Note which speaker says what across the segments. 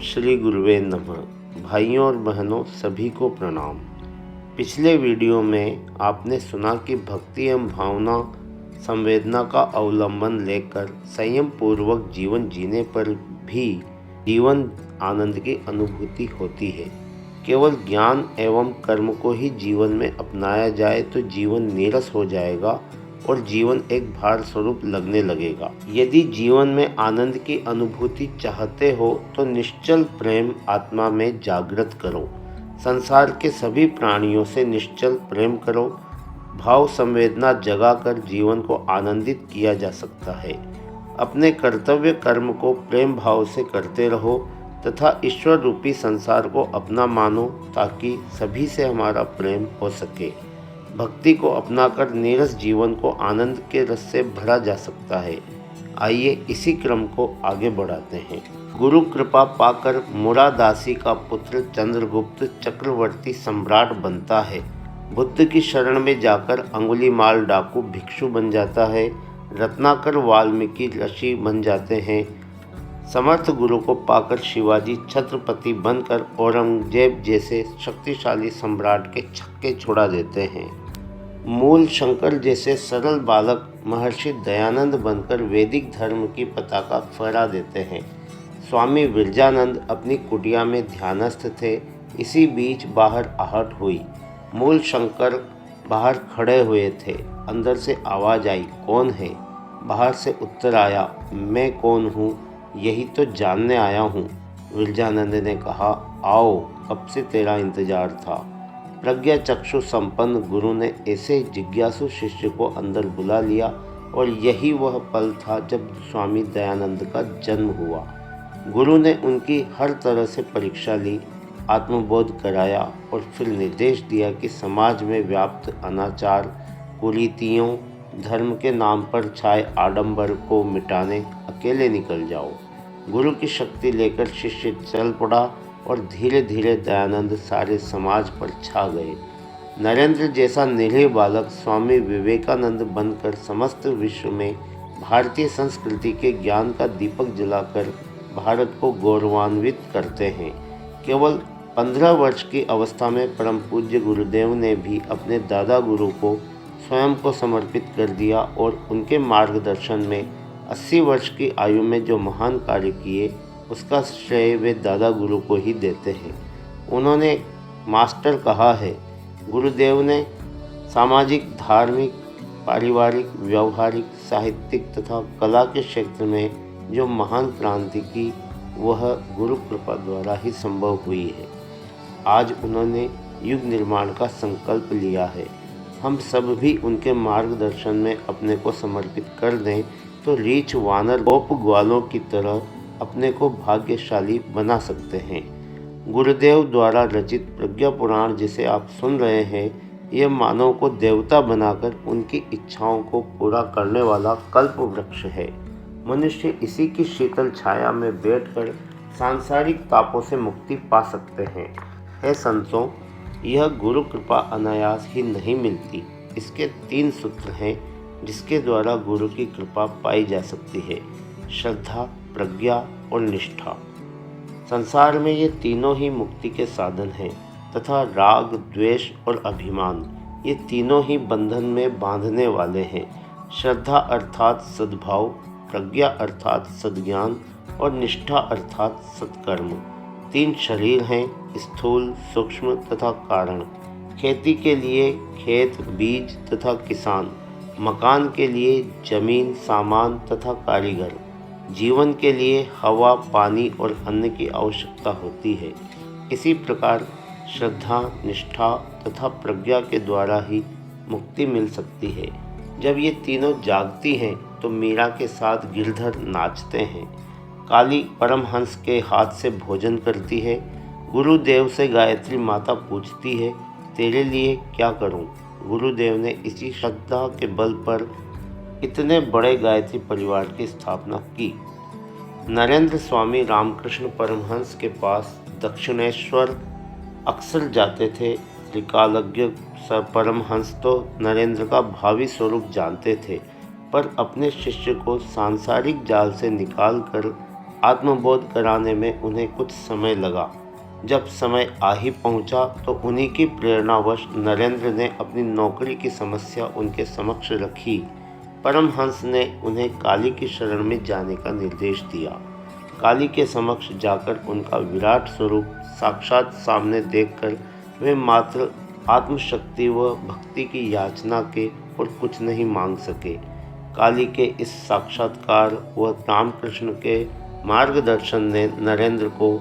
Speaker 1: श्री गुरुवे नमः। भाइयों और बहनों सभी को प्रणाम। पिछले वीडियो में आपने सुना कि भक्ति एवं भावना संवेदना का अवलंबन लेकर संयम पूर्वक जीवन जीने पर भी जीवन आनंद की अनुभूति होती है। केवल ज्ञान एवं कर्म को ही जीवन में अपनाया जाए तो जीवन नीरस हो जाएगा और जीवन एक भार स्वरूप लगने लगेगा। यदि जीवन में आनंद की अनुभूति चाहते हो तो निश्चल प्रेम आत्मा में जागृत करो। संसार के सभी प्राणियों से निश्चल प्रेम करो। भाव संवेदना जगाकर जीवन को आनंदित किया जा सकता है। अपने कर्तव्य कर्म को प्रेम भाव से करते रहो तथा ईश्वर रूपी संसार को अपना मानो ताकि सभी से हमारा प्रेम हो सके। भक्ति को अपनाकर नीरस जीवन को आनंद के रस से भरा जा सकता है। आइए इसी क्रम को आगे बढ़ाते हैं। गुरु कृपा पाकर मुरादासी का पुत्र चंद्रगुप्त चक्रवर्ती सम्राट बनता है। बुद्ध की शरण में जाकर अंगुलीमाल डाकू भिक्षु बन जाता है। रत्नाकर वाल्मीकि ऋषि बन जाते हैं। समर्थ गुरु को पाकर शिवाजी छत्रपति बनकर औरंगजेब जैसे शक्तिशाली सम्राट के छक्के छुड़ा देते हैं। मूल शंकर जैसे सरल बालक महर्षि दयानंद बनकर वैदिक धर्म की पताका फहरा देते हैं। स्वामी विरजानंद अपनी कुटिया में ध्यानस्थ थे। इसी बीच बाहर आहट हुई। मूल शंकर बाहर खड़े हुए थे। अंदर से आवाज़ आई, कौन है? बाहर से उत्तर आया, मैं कौन हूँ? यही तो जानने आया हूँ। विरजानंद ने कहा, आओ, कब से तेरा इंतजार था। प्रज्ञा चक्षु संपन्न गुरु ने ऐसे जिज्ञासु शिष्य को अंदर बुला लिया और यही वह पल था जब स्वामी दयानंद का जन्म हुआ। गुरु ने उनकी हर तरह से परीक्षा ली, आत्मबोध कराया और फिर निर्देश दिया कि समाज में व्याप्त अनाचार, कुरीतियों, धर्म के नाम पर छाए आडंबर को मिटाने अकेले निकल जाओ। गुरु की शक्ति लेकर शिष्य चल पड़ा और धीरे धीरे दयानंद सारे समाज पर छा गए। नरेंद्र जैसा निरीह बालक स्वामी विवेकानंद बनकर समस्त विश्व में भारतीय संस्कृति के ज्ञान का दीपक जलाकर भारत को गौरवान्वित करते हैं। केवल 15 वर्ष की अवस्था में परम पूज्य गुरुदेव ने भी अपने दादा गुरु को स्वयं को समर्पित कर दिया और उनके मार्गदर्शन में 80 वर्ष की आयु में जो महान कार्य किए उसका श्रेय वे दादा गुरु को ही देते हैं। उन्होंने मास्टर कहा है। गुरुदेव ने सामाजिक, धार्मिक, पारिवारिक, व्यवहारिक, साहित्यिक तथा कला के क्षेत्र में जो महान क्रांति की वह गुरु कृपा द्वारा ही संभव हुई है। आज उन्होंने युग निर्माण का संकल्प लिया है। हम सब भी उनके मार्गदर्शन में अपने को समर्पित कर दें तो रीछ वानर गोप ग्वालों की तरह अपने को भाग्यशाली बना सकते हैं। गुरुदेव द्वारा रचित प्रज्ञा पुराण जिसे आप सुन रहे हैं, यह मानव को देवता बनाकर उनकी इच्छाओं को पूरा करने वाला कल्प वृक्ष है। मनुष्य इसी की शीतल छाया में बैठकर सांसारिक तापों से मुक्ति पा सकते हैं। हे संतों, यह गुरु कृपा अनायास ही नहीं मिलती। इसके 3 सूत्र हैं जिसके द्वारा गुरु की कृपा पाई जा सकती है: श्रद्धा, प्रज्ञा और निष्ठा। संसार में ये तीनों ही मुक्ति के साधन हैं तथा राग, द्वेष और अभिमान ये तीनों ही बंधन में बांधने वाले हैं। श्रद्धा अर्थात सद्भाव, प्रज्ञा अर्थात सद्ज्ञान और निष्ठा अर्थात सत्कर्म। 3 शरीर हैं, स्थूल, सूक्ष्म तथा कारण। खेती के लिए खेत, बीज तथा किसान। मकान के लिए जमीन, सामान तथा कारीगर। जीवन के लिए हवा, पानी और अन्न की आवश्यकता होती है। इसी प्रकार श्रद्धा, निष्ठा तथा प्रज्ञा के द्वारा ही मुक्ति मिल सकती है। जब ये तीनों जागती हैं तो मीरा के साथ गिरधर नाचते हैं। काली परमहंस के हाथ से भोजन करती है। गुरुदेव से गायत्री माता पूछती है, तेरे लिए क्या करूं? गुरुदेव ने इसी श्रद्धा के बल पर इतने बड़े गायत्री परिवार की स्थापना की। नरेंद्र स्वामी रामकृष्ण परमहंस के पास दक्षिणेश्वर अक्सर जाते थे। त्रिकालज्ञ परमहंस तो नरेंद्र का भावी स्वरूप जानते थे, पर अपने शिष्य को सांसारिक जाल से निकालकर आत्मबोध कराने में उन्हें कुछ समय लगा। जब समय आ ही पहुंचा तो उन्हीं की प्रेरणावश नरेंद्र ने अपनी नौकरी की समस्या उनके समक्ष रखी। परमहंस ने उन्हें काली की शरण में जाने का निर्देश दिया। काली के समक्ष जाकर उनका विराट स्वरूप साक्षात सामने देखकर वे मात्र आत्मशक्ति व भक्ति की याचना के और कुछ नहीं मांग सके। काली के इस साक्षात्कार व रामकृष्ण के मार्गदर्शन ने नरेंद्र को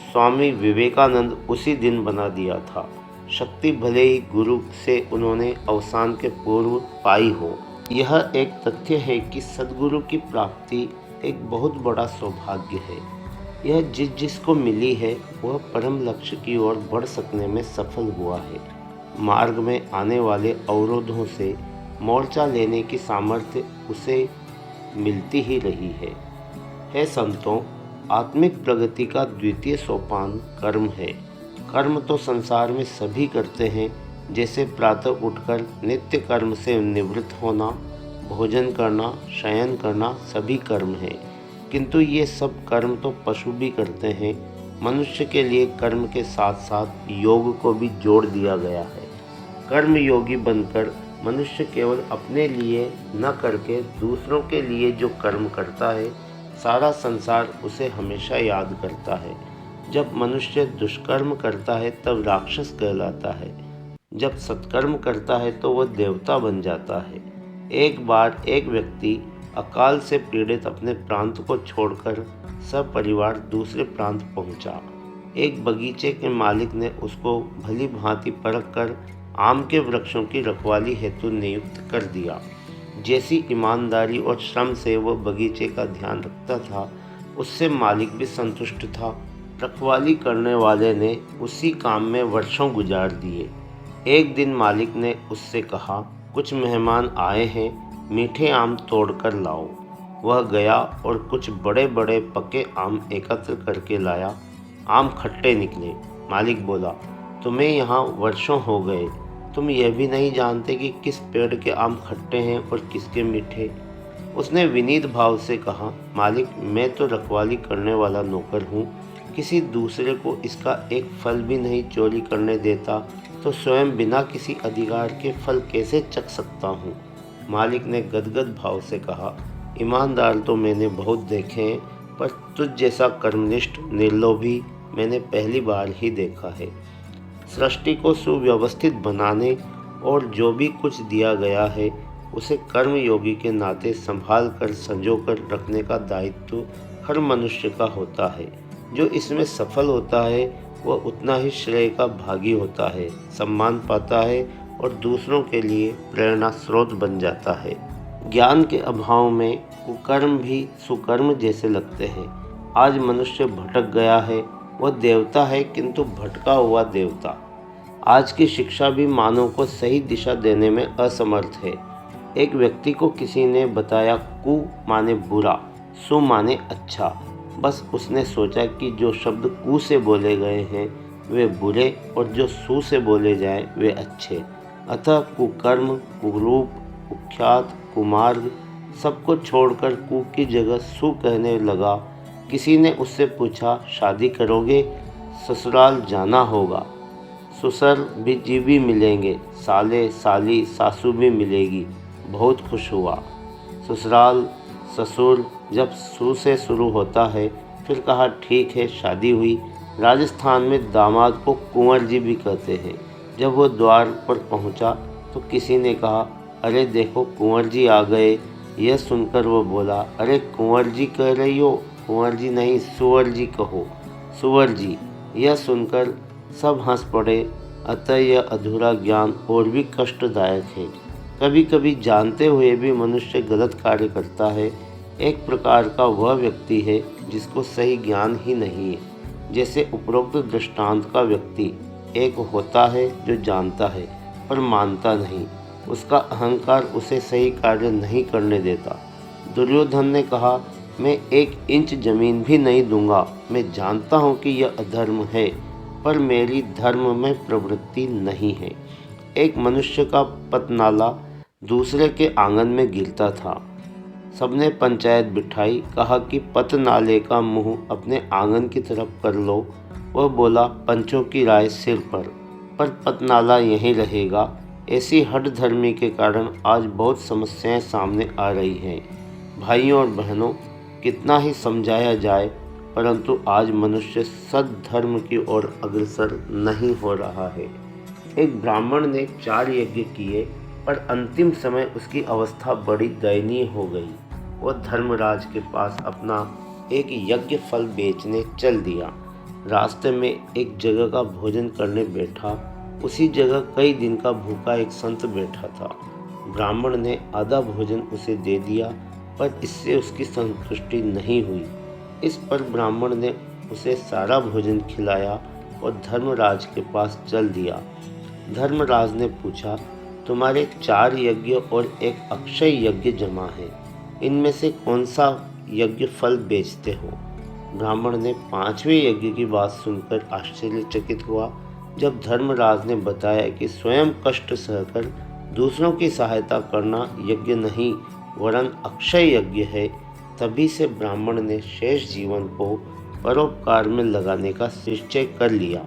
Speaker 1: स्वामी विवेकानंद उसी दिन बना दिया था। शक्ति भले ही गुरु से उन्होंने अवसान के पूर्व पाई हो, यह एक तथ्य है कि सद्गुरु की प्राप्ति एक बहुत बड़ा सौभाग्य है। यह जिसको मिली है वह परम लक्ष्य की ओर बढ़ सकने में सफल हुआ है। मार्ग में आने वाले अवरोधों से मोर्चा लेने की सामर्थ्य उसे मिलती ही रही है। हे संतों, आत्मिक प्रगति का द्वितीय सोपान कर्म है। कर्म तो संसार में सभी करते हैं, जैसे प्रातः उठकर नित्य कर्म से निवृत्त होना, भोजन करना, शयन करना सभी कर्म है। किंतु ये सब कर्म तो पशु भी करते हैं। मनुष्य के लिए कर्म के साथ साथ योग को भी जोड़ दिया गया है। कर्म योगी बनकर मनुष्य केवल अपने लिए न करके दूसरों के लिए जो कर्म करता है, सारा संसार उसे हमेशा याद करता है। जब मनुष्य दुष्कर्म करता है तब राक्षस कहलाता है, जब सत्कर्म करता है तो वह देवता बन जाता है। एक बार एक व्यक्ति अकाल से पीड़ित अपने प्रांत को छोड़कर सपरिवार दूसरे प्रांत पहुंचा। एक बगीचे के मालिक ने उसको भली भांति परख कर आम के वृक्षों की रखवाली हेतु नियुक्त कर दिया। जैसी ईमानदारी और श्रम से वह बगीचे का ध्यान रखता था, उससे मालिक भी संतुष्ट था। रखवाली करने वाले ने उसी काम में वर्षों गुजार दिए। एक दिन मालिक ने उससे कहा, कुछ मेहमान आए हैं, मीठे आम तोड़कर लाओ। वह गया और कुछ बड़े बड़े पके आम एकत्र करके लाया। आम खट्टे निकले। मालिक बोला, तुम्हें यहाँ वर्षों हो गए, तुम यह भी नहीं जानते कि किस पेड़ के आम खट्टे हैं और किसके मीठे। उसने विनीत भाव से कहा, मालिक, मैं तो रखवाली करने वाला नौकर हूँ, किसी दूसरे को इसका एक फल भी नहीं चोरी करने देता, तो स्वयं बिना किसी अधिकार के फल कैसे चख सकता हूँ। मालिक ने गदगद भाव से कहा, ईमानदार तो मैंने बहुत देखे हैं, पर तुझ जैसा कर्मनिष्ठ निर्लोभी मैंने पहली बार ही देखा है। सृष्टि को सुव्यवस्थित बनाने और जो भी कुछ दिया गया है उसे कर्मयोगी के नाते संभाल कर संजो कर रखने का दायित्व हर मनुष्य का होता है। जो इसमें सफल होता है वह उतना ही श्रेय का भागी होता है, सम्मान पाता है और दूसरों के लिए प्रेरणा स्रोत बन जाता है। ज्ञान के अभाव में कुकर्म भी सुकर्म जैसे लगते हैं। आज मनुष्य भटक गया है, वह देवता है किंतु भटका हुआ देवता। आज की शिक्षा भी मानव को सही दिशा देने में असमर्थ है। एक व्यक्ति को किसी ने बताया कु माने बुरा, सु माने अच्छा। बस उसने सोचा कि जो शब्द कु से बोले गए हैं वे बुरे और जो सु से बोले जाएं वे अच्छे। अतः कुकर्म, कुरूप, कुख्यात, कुमार्ग सबको छोड़कर कु की जगह सु कहने लगा। किसी ने उससे पूछा, शादी करोगे? ससुराल जाना होगा, ससुर भी जी भी मिलेंगे, साले साली सासू भी मिलेगी। बहुत खुश हुआ। ससुराल ससुर जब सु से शुरू होता है, फिर कहा ठीक है, शादी हुई। राजस्थान में दामाद को कुंवर जी भी कहते हैं। जब वो द्वार पर पहुंचा तो किसी ने कहा, अरे देखो कुंवर जी आ गए। यह सुनकर वो बोला, अरे कुंवर जी कह रही हो? कुंवर जी नहीं, सुअर जी कहो, सुअर जी। यह सुनकर सब हंस पड़े। अतः यह अधूरा ज्ञान और भी कष्टदायक है। कभी कभी जानते हुए भी मनुष्य गलत कार्य करता है। एक प्रकार का वह व्यक्ति है जिसको सही ज्ञान ही नहीं है। जैसे उपरोक्त दृष्टांत का व्यक्ति एक होता है जो जानता है पर मानता नहीं। उसका अहंकार उसे सही कार्य नहीं करने देता। दुर्योधन ने कहा, मैं 1 इंच जमीन भी नहीं दूंगा। मैं जानता हूँ कि यह अधर्म है, पर मेरी धर्म में प्रवृत्ति नहीं है। एक मनुष्य का पतनाला दूसरे के आंगन में गिरता था। सबने पंचायत बिठाई, कहा कि पत नाले का मुंह अपने आंगन की तरफ कर लो। वह बोला, पंचों की राय सिर पर पत नाला यहीं रहेगा। ऐसी हठधर्मी के कारण आज बहुत समस्याएं सामने आ रही हैं। भाइयों और बहनों, कितना ही समझाया जाए, परंतु आज मनुष्य सद्धर्म की ओर अग्रसर नहीं हो रहा है। एक ब्राह्मण ने 4 यज्ञ किए, पर अंतिम समय उसकी अवस्था बड़ी दयनीय हो गई। वह धर्मराज के पास अपना एक यज्ञ फल बेचने चल दिया। रास्ते में एक जगह का भोजन करने बैठा। उसी जगह कई दिन का भूखा एक संत बैठा था। ब्राह्मण ने आधा भोजन उसे दे दिया, पर इससे उसकी संतुष्टि नहीं हुई। इस पर ब्राह्मण ने उसे सारा भोजन खिलाया और धर्मराज के पास चल दिया। धर्मराज ने पूछा, तुम्हारे 4 यज्ञ और एक अक्षय यज्ञ जमा है, इनमें से कौन सा यज्ञ फल बेचते हो? ब्राह्मण ने 5वें यज्ञ की बात सुनकर आश्चर्यचकित हुआ। जब धर्मराज ने बताया कि स्वयं कष्ट सहकर दूसरों की सहायता करना यज्ञ नहीं वरन अक्षय यज्ञ है, तभी से ब्राह्मण ने शेष जीवन को परोपकार में लगाने का निश्चय कर लिया।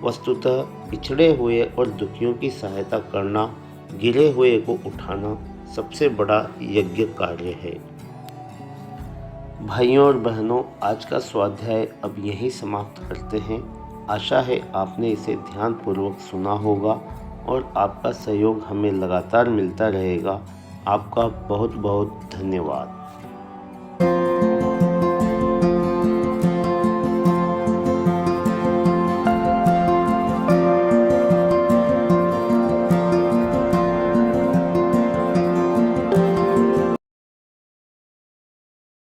Speaker 1: वस्तुतः पिछड़े हुए और दुखियों की सहायता करना, गिरे हुए को उठाना सबसे बड़ा यज्ञ कार्य है। भाइयों और बहनों, आज का स्वाध्याय अब यहीं समाप्त करते हैं। आशा है आपने इसे ध्यानपूर्वक सुना होगा और आपका सहयोग हमें लगातार मिलता रहेगा। आपका बहुत बहुत धन्यवाद।